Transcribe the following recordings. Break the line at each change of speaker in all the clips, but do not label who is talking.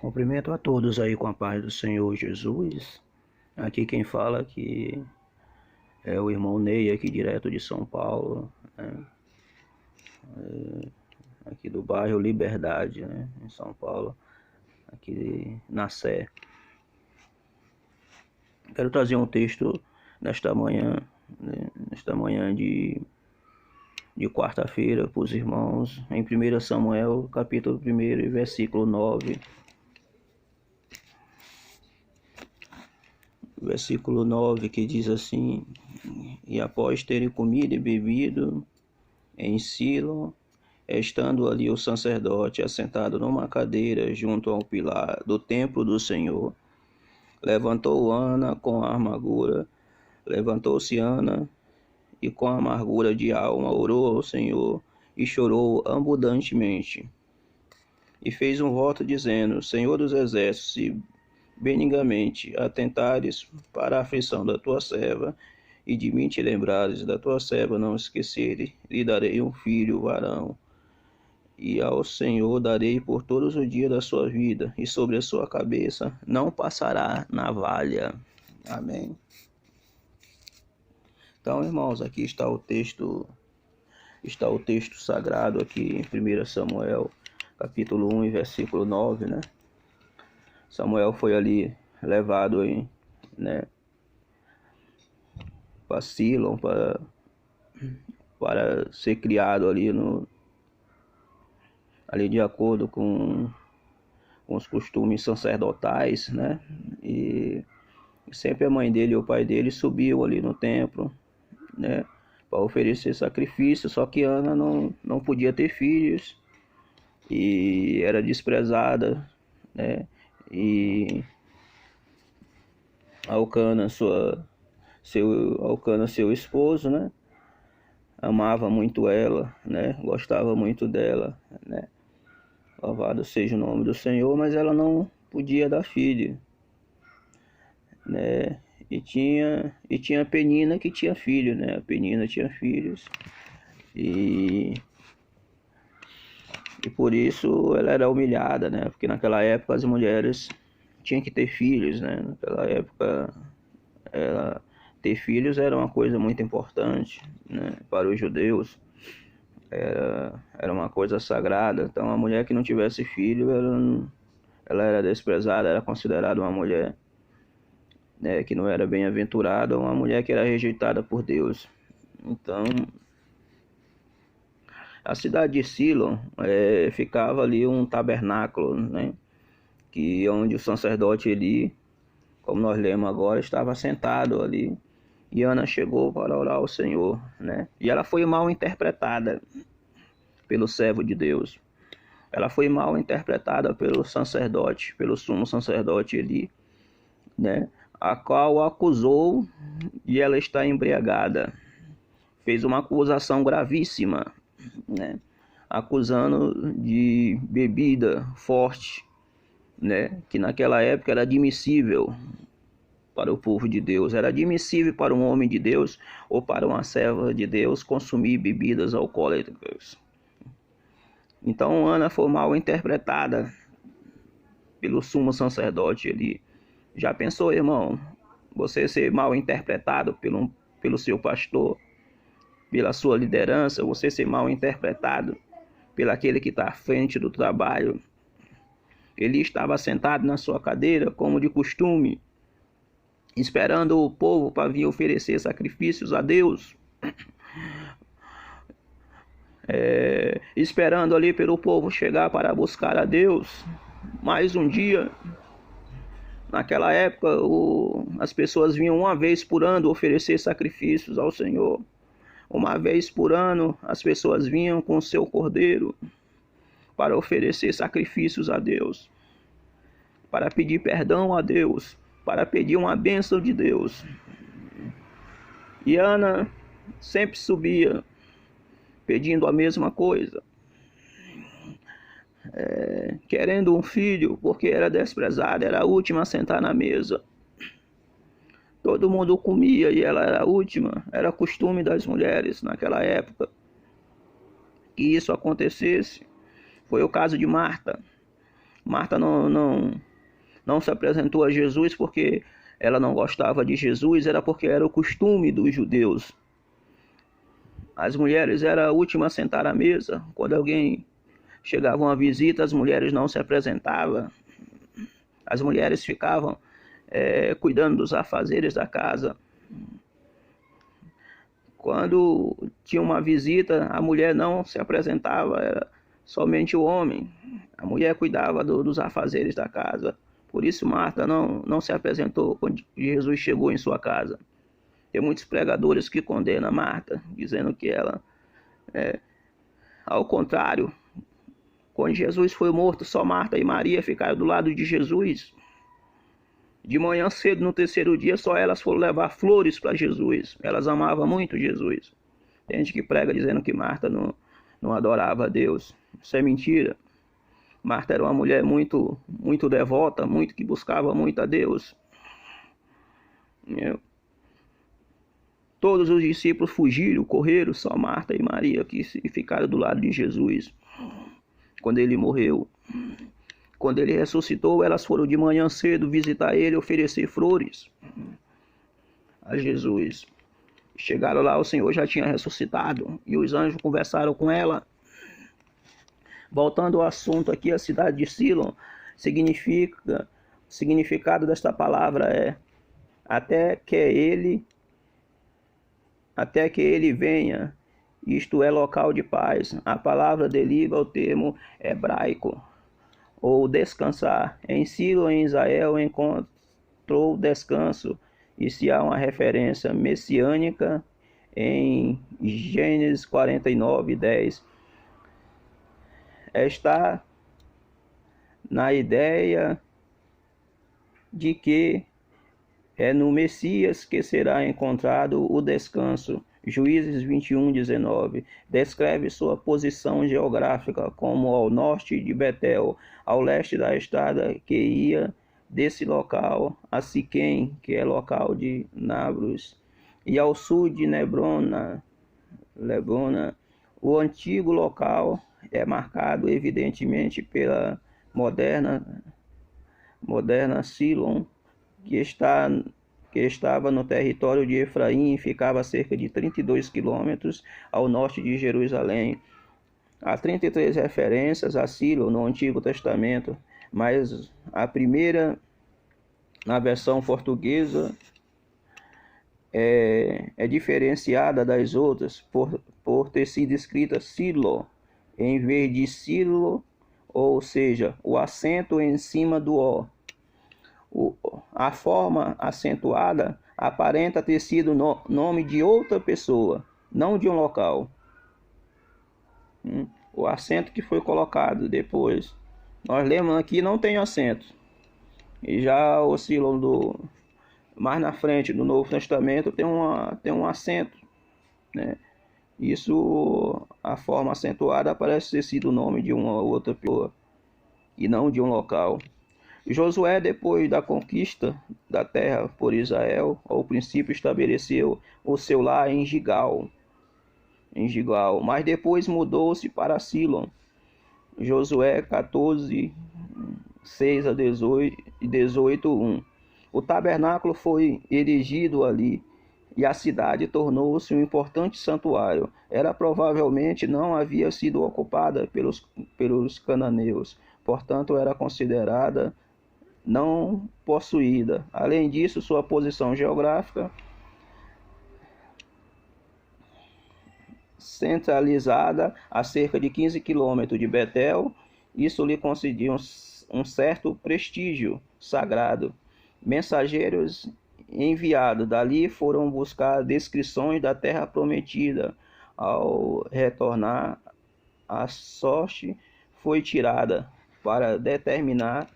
Cumprimento a todos aí com a paz do Senhor Jesus. Aqui quem fala que é o irmão Ney, aqui direto de São Paulo, né? Aqui do bairro Liberdade, né? Em São Paulo, aqui na Sé. Quero trazer um texto nesta manhã, né? Nesta manhã de quarta-feira para os irmãos, em 1 Samuel, capítulo 1, versículo 9. Versículo 9, que diz assim: E após terem comido e bebido em Silo, estando ali o sacerdote assentado numa cadeira junto ao pilar do templo do Senhor, levantou Ana com a amargura, levantou-se Ana e com a amargura de alma orou ao Senhor e chorou abundantemente. E fez um voto dizendo: Senhor dos exércitos, se benignamente atentares para a aflição da tua serva, e de mim te lembrares da tua serva, não esqueceres, lhe darei um filho varão, e ao Senhor darei por todos os dias da sua vida, e sobre a sua cabeça não passará navalha. Amém. Então, irmãos, aqui está o texto sagrado aqui em 1 Samuel, capítulo 1, versículo 9, né? Samuel foi ali levado em, né, para Silon, para ser criado ali de acordo com os costumes sacerdotais, né? E sempre a mãe dele e o pai dele subiam ali no templo, né, para oferecer sacrifício. Só que Ana não podia ter filhos e era desprezada, né? E Elcana, seu esposo, né, amava muito ela, né, gostava muito dela, né, louvado seja o nome do Senhor, mas ela não podia dar filho, né, e tinha a Penina que tinha filho, né, a Penina tinha filhos, e por isso ela era humilhada, né, porque naquela época as mulheres tinham que ter filhos, né, naquela época ter filhos era uma coisa muito importante, né, para os judeus, era uma coisa sagrada. Então a mulher que não tivesse filho, ela era desprezada, era considerada uma mulher, né, que não era bem-aventurada, uma mulher que era rejeitada por Deus. Então a cidade de Silo ficava ali um tabernáculo, né, que onde o sacerdote ali, como nós lemos agora, estava sentado ali. E Ana chegou para orar ao Senhor, né? E ela foi mal interpretada pelo servo de Deus. Ela foi mal interpretada pelo sacerdote, pelo sumo sacerdote Eli, né? A qual acusou de ela estar embriagada. Fez uma acusação gravíssima, né? Acusando de bebida forte, né? Que naquela época era admissível para o povo de Deus. Era admissível para um homem de Deus ou para uma serva de Deus consumir bebidas alcoólicas. Então Ana foi mal interpretada pelo sumo sacerdote. Ele já pensou, irmão, você ser mal interpretado pelo seu pastor, pela sua liderança, você ser mal interpretado pelo aquele que está à frente do trabalho. Ele estava sentado na sua cadeira, como de costume, esperando o povo para vir oferecer sacrifícios a Deus, esperando ali pelo povo chegar para buscar a Deus. Mais um dia, naquela época, as pessoas vinham uma vez por ano oferecer sacrifícios ao Senhor. Uma vez por ano, as pessoas vinham com o seu cordeiro para oferecer sacrifícios a Deus, para pedir perdão a Deus, para pedir uma bênção de Deus. E Ana sempre subia pedindo a mesma coisa, querendo um filho, porque era desprezada, era a última a sentar na mesa. Todo mundo comia e ela era a última. Era costume das mulheres naquela época que isso acontecesse. Foi o caso de Marta. Marta não se apresentou a Jesus porque ela não gostava de Jesus, era porque era o costume dos judeus. As mulheres eram a última a sentar à mesa. Quando alguém chegava uma visita, as mulheres não se apresentavam. As mulheres ficavam cuidando dos afazeres da casa. Quando tinha uma visita, a mulher não se apresentava, era somente o homem. A mulher cuidava dos afazeres da casa. Por isso Marta não se apresentou quando Jesus chegou em sua casa. Tem muitos pregadores que condenam Marta, dizendo que ela, ao contrário, quando Jesus foi morto, só Marta e Maria ficaram do lado de Jesus. De manhã cedo, no terceiro dia, só elas foram levar flores para Jesus. Elas amavam muito Jesus. Tem gente que prega dizendo que Marta não adorava a Deus. Isso é mentira. Marta era uma mulher muito devota, que buscava muito a Deus. Todos os discípulos fugiram, correram, só Marta e Maria que ficaram do lado de Jesus. Quando ele morreu, quando ele ressuscitou, elas foram de manhã cedo visitar ele e oferecer flores a Jesus. Chegaram lá, o Senhor já tinha ressuscitado e os anjos conversaram com ela. Voltando ao assunto aqui, a cidade de Silom, significado desta palavra é até que ele venha, isto é local de paz. A palavra deriva o termo hebraico, ou descansar. Em Silom, em Israel, encontrou descanso, e se há uma referência messiânica em Gênesis 49:10. Está na ideia de que é no Messias que será encontrado o descanso. Juízes 21:19 descreve sua posição geográfica como ao norte de Betel, ao leste da estrada que ia desse local a Siquém, que é local de Nablus, e ao sul de Lebrona. O antigo local é marcado evidentemente pela moderna Silom, que estava no território de Efraim e ficava a cerca de 32 quilômetros ao norte de Jerusalém. Há 33 referências a Silom no Antigo Testamento, mas a primeira, na versão portuguesa, é diferenciada das outras por ter sido escrita Silo em vez de Silo, ou seja, o acento em cima do O. A forma acentuada aparenta ter sido nome de outra pessoa, não de um local. O acento que foi colocado depois, nós lemos aqui, não tem acento. E já o Silom mais na frente do Novo Testamento tem um acento, né? Isso, a forma acentuada parece ter sido o nome de uma outra pessoa e não de um local. Josué, depois da conquista da terra por Israel, ao princípio estabeleceu o seu lar em Gigal, mas depois mudou-se para Silom. Josué 14, 6 a 18, 1. O tabernáculo foi erigido ali e a cidade tornou-se um importante santuário. Ela provavelmente não havia sido ocupada pelos cananeus, portanto era considerada não possuída. Além disso, sua posição geográfica centralizada a cerca de 15 quilômetros de Betel, isso lhe concedia um certo prestígio sagrado. Mensageiros enviados dali foram buscar descrições da terra prometida. Ao retornar, a sorte foi tirada para determinar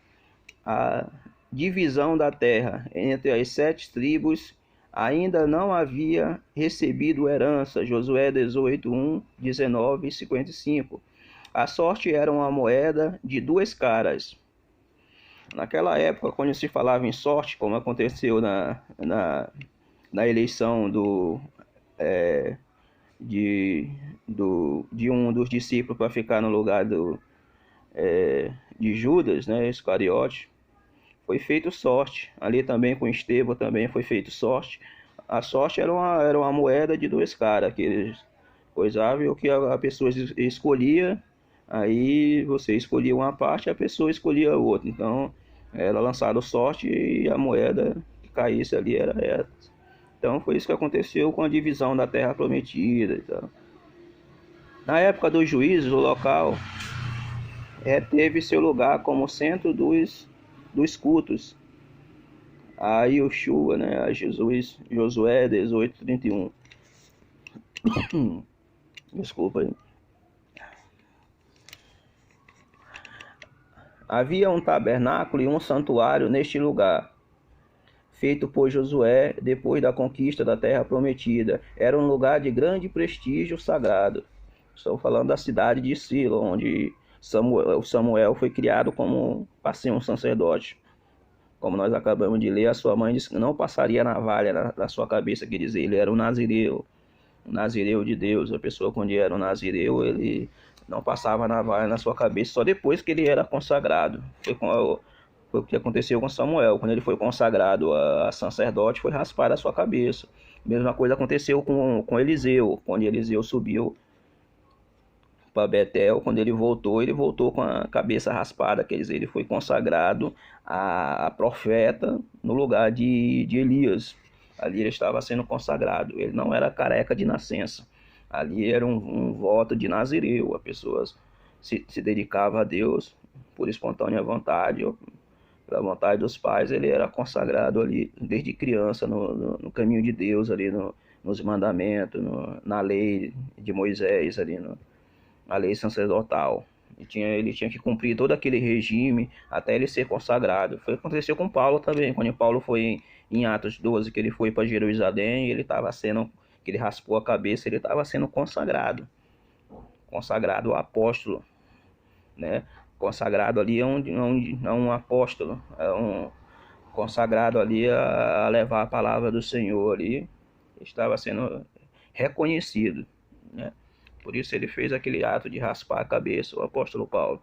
a divisão da terra entre as 7 tribos. Ainda não havia recebido herança. Josué 18, 1, 19 e 55. A sorte era uma moeda de 2 caras. Naquela época, quando se falava em sorte, como aconteceu na eleição de um dos discípulos para ficar no lugar de Judas, né, Iscariote, foi feito sorte. Ali também com Estevão também foi feito sorte. A sorte era uma moeda de dois caras que eles coisavam, e o que a pessoa escolhia, aí você escolhia uma parte, a pessoa escolhia a outra. Então era lançado sorte e a moeda que caísse ali era essa. Então foi isso que aconteceu com a divisão da Terra Prometida e tal. Na época dos juízes, o local teve seu lugar como centro dos cultos a Yoshua, né, a Jesus, Josué 18:31. Desculpa aí. Havia um tabernáculo e um santuário neste lugar, feito por Josué depois da conquista da Terra Prometida. Era um lugar de grande prestígio sagrado. Estou falando da cidade de Silo, onde Samuel foi criado para ser um sacerdote. Como nós acabamos de ler, a sua mãe disse que não passaria navalha na sua cabeça, quer dizer, ele era um nazireu de Deus. A pessoa, quando era um nazireu, ele não passava navalha na sua cabeça, só depois que ele era consagrado. Foi o que aconteceu com Samuel. Quando ele foi consagrado a sacerdote, foi raspar a sua cabeça. Mesma coisa aconteceu com Eliseu. Quando Eliseu subiu para Betel, quando ele voltou com a cabeça raspada, quer dizer, ele foi consagrado a profeta no lugar de Elias. Ali ele estava sendo consagrado, ele não era careca de nascença. Ali era um voto de nazireu, a pessoa se dedicava a Deus por espontânea vontade, ou pela vontade dos pais. Ele era consagrado ali desde criança no caminho de Deus, ali nos mandamentos, na lei de Moisés, ali a lei sacerdotal. Ele tinha que cumprir todo aquele regime até ele ser consagrado. Foi o que aconteceu com Paulo também. Quando Paulo foi em Atos 12, que ele foi para Jerusalém, que ele raspou a cabeça, ele estava sendo consagrado apóstolo, né? Consagrado ali a um apóstolo, consagrado ali a levar a palavra do Senhor ali, estava sendo reconhecido, né? Por isso ele fez aquele ato de raspar a cabeça, o apóstolo Paulo.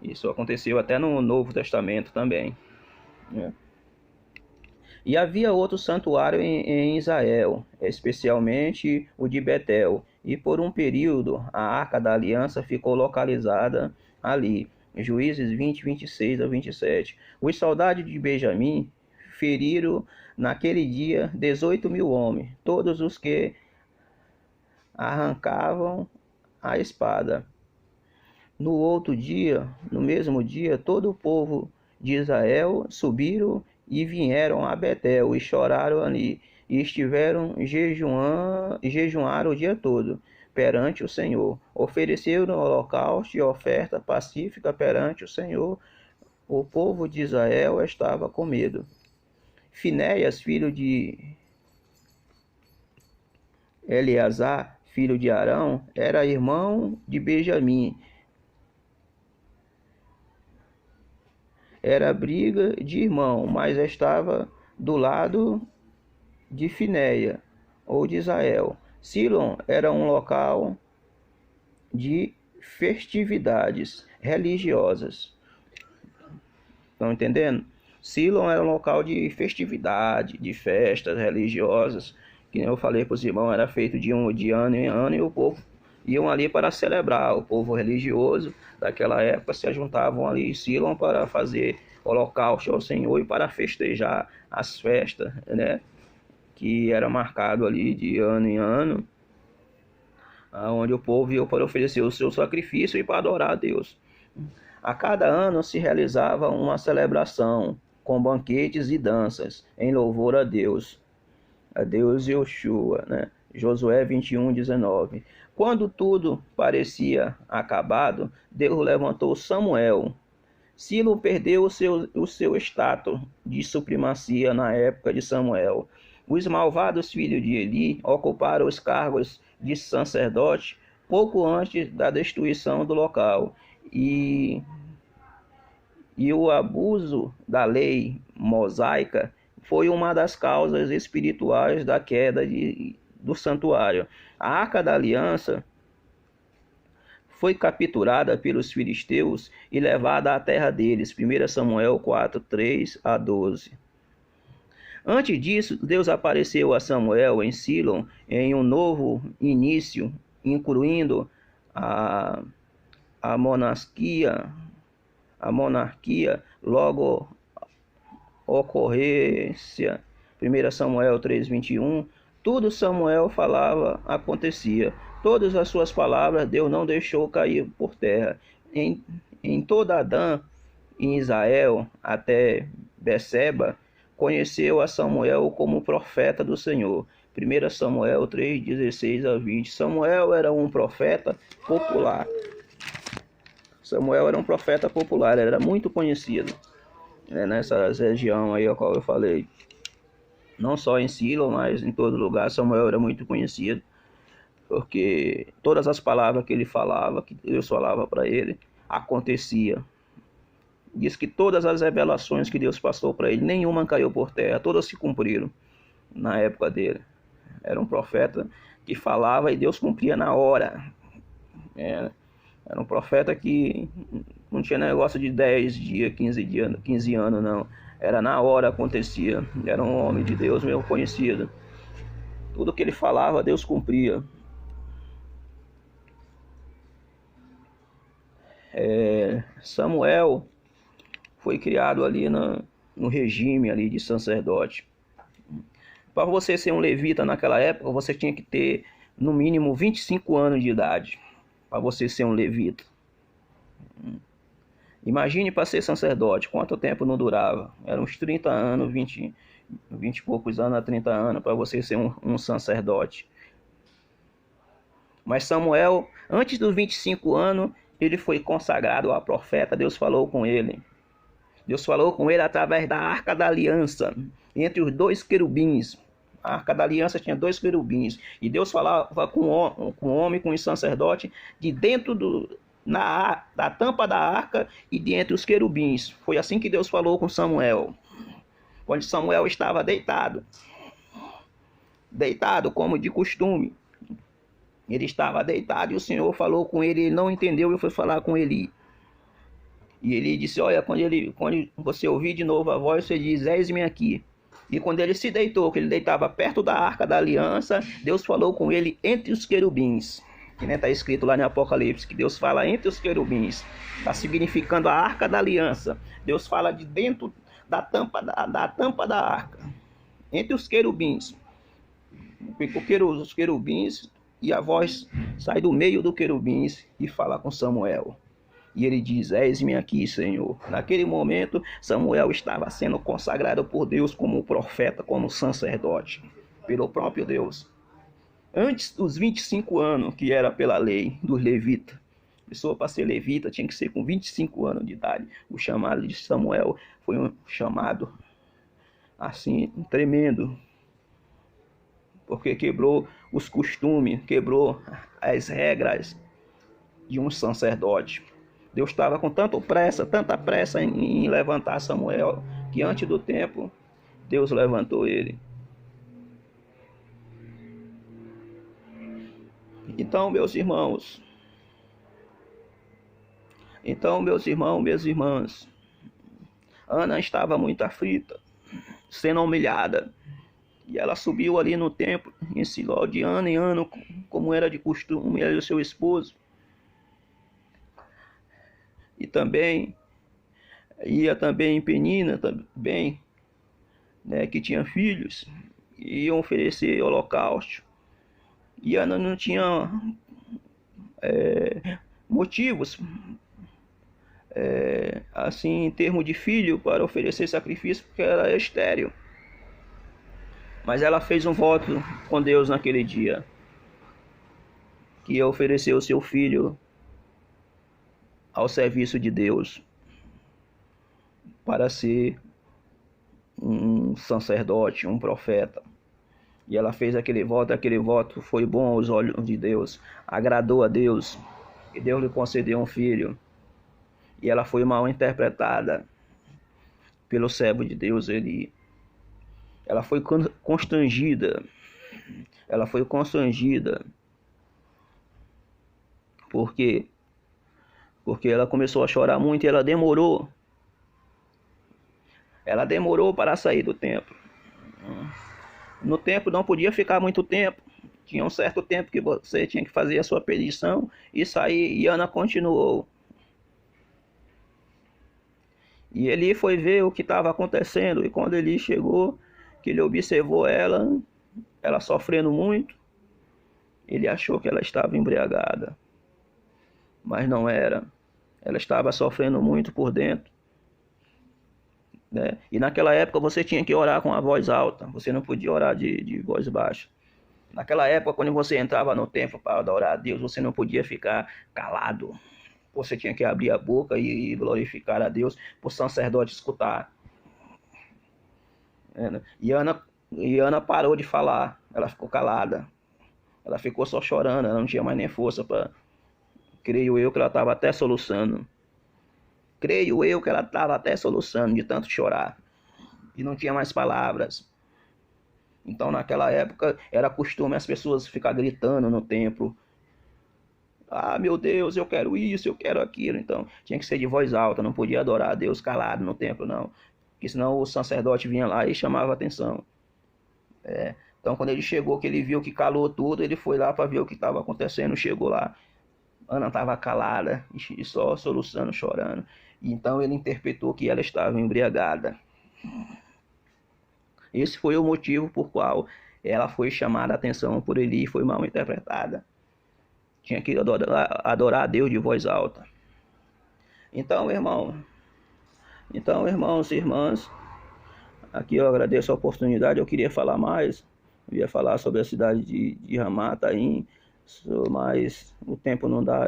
Isso aconteceu até no Novo Testamento também, né? E havia outro santuário em Israel, especialmente o de Betel, e por um período a Arca da Aliança ficou localizada ali. Juízes 20, 26 a 27. Os soldados de Benjamim feriram naquele dia 18.000 homens, todos os que arrancavam a espada. No outro dia, no mesmo dia, todo o povo de Israel subiram e vieram a Betel e choraram ali, e estiveram jejuaram o dia todo perante o Senhor. Ofereceram holocausto e oferta pacífica perante o Senhor. O povo de Israel estava com medo. Finéias, filho de Eleazar, filho de Arão, era irmão de Benjamim. Era briga de irmão, mas estava do lado de Finéia, ou de Israel. Silom era um local de festividades religiosas. Estão entendendo? Silom era um local de festividade, de festas religiosas, que nem eu falei para os irmãos, era feito de ano em ano, e o povo iam ali para celebrar. O povo religioso daquela época se juntavam ali em Silom para fazer holocausto ao Senhor e para festejar as festas, né, que era marcado ali de ano em ano, onde o povo ia para oferecer o seu sacrifício e para adorar a Deus. A cada ano se realizava uma celebração com banquetes e danças em louvor a Deus Yoshua, né? Josué 21:19. Quando tudo parecia acabado, Deus levantou Samuel. Silo perdeu o seu status de supremacia na época de Samuel. Os malvados filhos de Eli ocuparam os cargos de sacerdote pouco antes da destruição do local. E o abuso da lei mosaica foi uma das causas espirituais da queda do santuário. A Arca da Aliança foi capturada pelos filisteus e levada à terra deles. 1 Samuel 4, 3 a 12. Antes disso, Deus apareceu a Samuel em Silom em um novo início, incluindo a, a monarquia, logo ocorrência. 1 Samuel 3:21. Tudo Samuel falava acontecia. Todas as suas palavras Deus não deixou cair por terra. Em toda Adã, em Israel, até Beceba, conheceu a Samuel como profeta do Senhor. 1 Samuel 3:16 a 20. Samuel era um profeta popular. Samuel era um profeta popular, era muito conhecido nessa região aí a qual eu falei. Não só em Silo, mas em todo lugar. Samuel era muito conhecido, porque todas as palavras que ele falava, que Deus falava para ele, acontecia. Diz que todas as revelações que Deus passou para ele, nenhuma caiu por terra, todas se cumpriram na época dele. Era um profeta que falava e Deus cumpria na hora. Era um profeta que não tinha negócio de 10 dias, 15 anos, não. Era na hora acontecia. Era um homem de Deus mesmo conhecido. Tudo que ele falava, Deus cumpria. Samuel foi criado ali no regime ali de sacerdote. Para você ser um levita naquela época, você tinha que ter no mínimo 25 anos de idade para você ser um levita. Imagine para ser sacerdote, quanto tempo não durava? Eram uns 30 anos, 20 e poucos anos a 30 anos para você ser um sacerdote. Mas Samuel, antes dos 25 anos, ele foi consagrado a profeta. Deus falou com ele. Deus falou com ele através da Arca da Aliança, entre os dois querubins. A Arca da Aliança tinha 2 querubins. E Deus falava com o homem, com o sacerdote, de dentro da tampa da arca e de entre os querubins. Foi assim que Deus falou com Samuel. Quando Samuel estava deitado como de costume. Ele estava deitado e o Senhor falou com ele. Ele não entendeu e foi falar com Eli. E ele disse, olha, quando você ouvir de novo a voz, você diz, eis-me aqui. E quando ele se deitou, que ele deitava perto da Arca da Aliança, Deus falou com ele entre os querubins. Que está escrito lá no Apocalipse, que Deus fala entre os querubins. Está significando a Arca da Aliança. Deus fala de dentro da tampa da arca. Entre os querubins. Os querubins, e a voz sai do meio do querubins e fala com Samuel. E ele diz, eis-me aqui, Senhor. Naquele momento, Samuel estava sendo consagrado por Deus como profeta, como sacerdote, pelo próprio Deus. Antes dos 25 anos, que era pela lei dos levitas. A pessoa para ser levita tinha que ser com 25 anos de idade. O chamado de Samuel foi um chamado assim, tremendo. Porque quebrou os costumes, quebrou as regras de um sacerdote. Deus estava com tanta pressa em levantar Samuel, que antes do tempo, Deus levantou ele. Então, meus irmãos, minhas irmãs, Ana estava muito aflita, sendo humilhada. E ela subiu ali no templo, em Siló, de ano em ano, como era de costume, ela e o seu esposo. E também ia também em Penina, também, né, que tinha filhos, e iam oferecer holocausto. E Ana não tinha motivos, assim, em termos de filho, para oferecer sacrifício, porque ela é estéril. Mas ela fez um voto com Deus naquele dia, que ia oferecer o seu filho ao serviço de Deus, para ser um sacerdote, um profeta. E ela fez aquele voto foi bom aos olhos de Deus, agradou a Deus, e Deus lhe concedeu um filho. E ela foi mal interpretada pelo servo de Deus Eli. Ela foi constrangida, porque porque ela começou a chorar muito e ela demorou. Ela demorou para sair do templo. No templo não podia ficar muito tempo. Tinha um certo tempo que você tinha que fazer a sua petição e sair. E Ana continuou. E ele foi ver o que estava acontecendo. E quando ele chegou, que ele observou ela sofrendo muito, ele achou que ela estava embriagada. Mas não era. Ela estava sofrendo muito por dentro. Né? E naquela época você tinha que orar com a voz alta. Você não podia orar de voz baixa. Naquela época, quando você entrava no templo para adorar a Deus, você não podia ficar calado. Você tinha que abrir a boca e glorificar a Deus para o sacerdote escutar. E Ana parou de falar. Ela ficou calada. Ela ficou só chorando. Ela não tinha mais nem força para... Creio eu que ela estava até soluçando. Creio eu que ela estava até soluçando de tanto chorar. E não tinha mais palavras. Então naquela época era costume as pessoas ficar gritando no templo. Ah, meu Deus, eu quero isso, eu quero aquilo. Então tinha que ser de voz alta, não podia adorar a Deus calado no templo, não. Porque senão o sacerdote vinha lá e chamava a atenção. Então quando ele chegou, que ele viu que calou tudo, ele foi lá para ver o que estava acontecendo, chegou lá. Ana estava calada e só soluçando, chorando. E então ele interpretou que ela estava embriagada. Esse foi o motivo por qual ela foi chamada a atenção por ele e foi mal interpretada. Tinha que adorar a Deus de voz alta. Então, irmãos e irmãs, aqui eu agradeço a oportunidade. Eu queria falar mais. Eu ia falar sobre a cidade de Ramataim, mas o tempo não dá.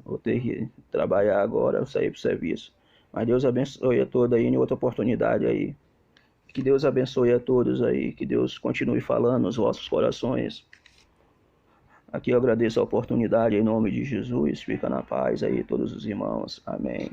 Vou ter que trabalhar agora, eu sair para o serviço. Mas Deus abençoe a todos aí em outra oportunidade aí. Que Deus abençoe a todos aí. Que Deus continue falando nos vossos corações. Aqui eu agradeço a oportunidade em nome de Jesus. Fica na paz aí todos os irmãos. Amém.